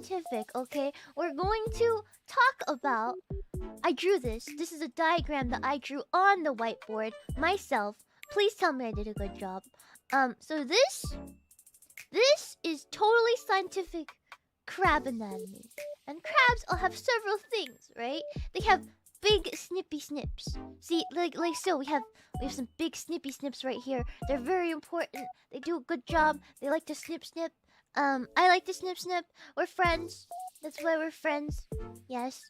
scientific, okay? We're going to talk about... I drew this. This is a diagram that I drew on the whiteboard myself. Please tell me I did a good job. So this is totally scientific crab anatomy. And crabs all have several things, right? They have big snippy snips. See, like so we have some big snippy snips right here. They're very important. They do a good job. They like to snip snip. I like to snip snip. We're friends. That's why we're friends. Yes.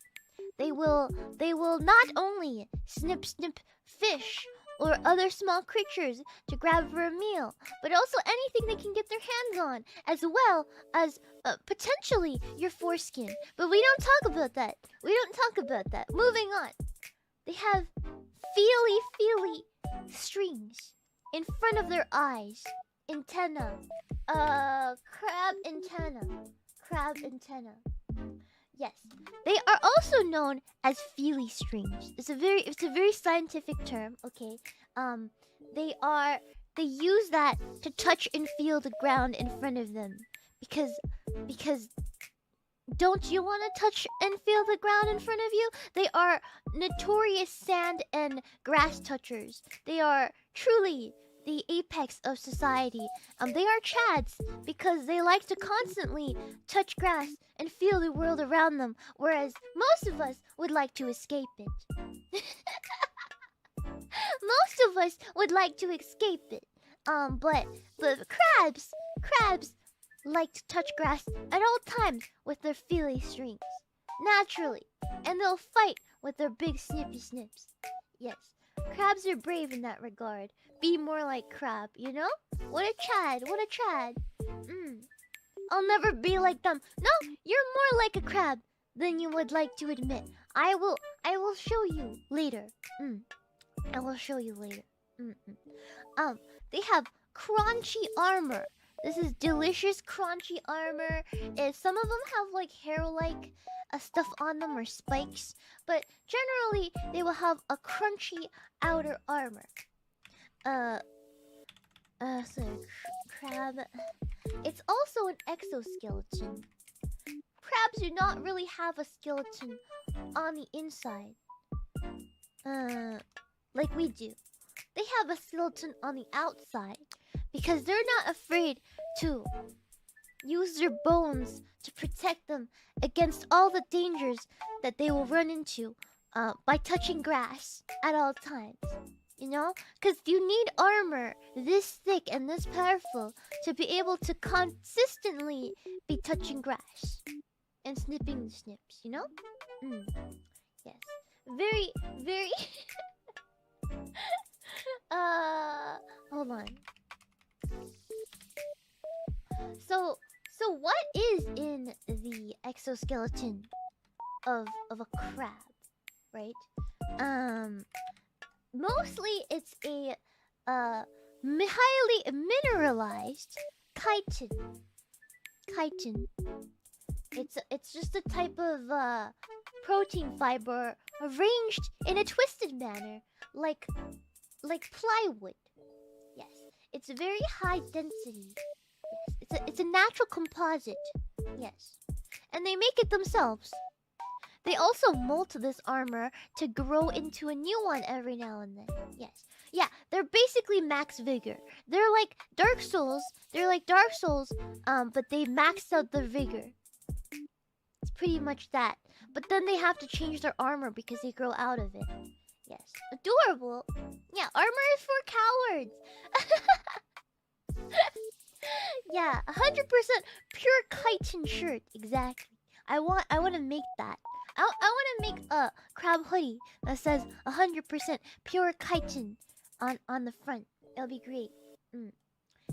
They will not only snip snip fish or other small creatures to grab for a meal, but also anything they can get their hands on, as well as potentially your foreskin. But we don't talk about that. We don't talk about that. Moving on. They have feely strings in front of their eyes. Antenna. Crab antenna. Crab antenna. Yes. They are also known as feely strings. It's a very scientific term, okay? They use that to touch and feel the ground in front of them. Because don't you want to touch and feel the ground in front of you? They are notorious sand and grass touchers. They are truly the apex of society. They are chads because they like to constantly touch grass and feel the world around them, whereas most of us would like to escape it. Most of us would like to escape it. But crabs like to touch grass at all times with their feely strings, naturally, and they'll fight with their big snippy snips. Yes. Crabs are brave in that regard. Be more like crab, you know? What a chad, what a chad. I'll never be like them. No, you're more like a crab than you would like to admit. I will show you later. I will show you later. They have crunchy armor. This is delicious crunchy armor. Some of them have like hair-like stuff on them or spikes, but generally they will have a crunchy outer armor. So crab. It's also an exoskeleton. Crabs do not really have a skeleton on the inside, like we do. They have a skeleton on the outside because they're not afraid to use their bones to protect them against all the dangers that they will run into by touching grass at all times. You know? Because you need armor this thick and this powerful to be able to consistently be touching grass and snipping the snips, you know? Yes. Very... hold on. So what is in the exoskeleton of a crab, right? Mostly it's a highly mineralized chitin. Chitin. It's just a type of protein fiber arranged in a twisted manner, like plywood. Yes, it's very high density. Yes, it's a natural composite. Yes, and they make it themselves. They also molt this armor to grow into a new one every now and then. Yes. Yeah, they're basically max vigor. They're like Dark Souls. But they maxed out their vigor. It's pretty much that. But then they have to change their armor because they grow out of it. Yes. Adorable. Yeah, armor is for cowards. Yeah, 100% pure chitin shirt. Exactly. I want to make that. I want to make a crab hoodie that says 100% pure chitin on the front. It'll be great.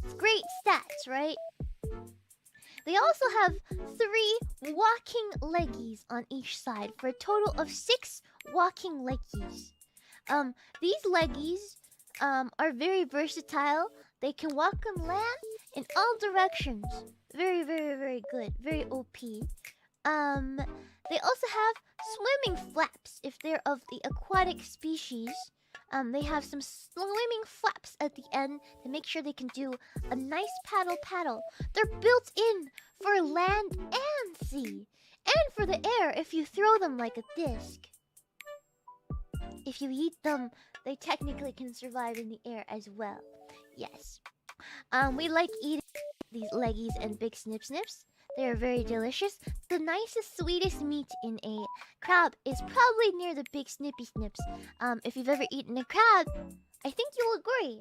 It's great stats, right? They also have 3 walking leggies on each side for a total of 6 walking leggies. These leggies are very versatile. They can walk on land in all directions. Very good. Very OP. They also have swimming flaps if they're of the aquatic species. They have some swimming flaps at the end to make sure they can do a nice paddle paddle. They're built in for land and sea, and for the air if you throw them like a disc. If you eat them, they technically can survive in the air as well. Yes. We like eating these leggies and big snip snips. They are very delicious. The nicest, sweetest meat in a crab is probably near the big snippy snips. If you've ever eaten a crab, I think you'll agree.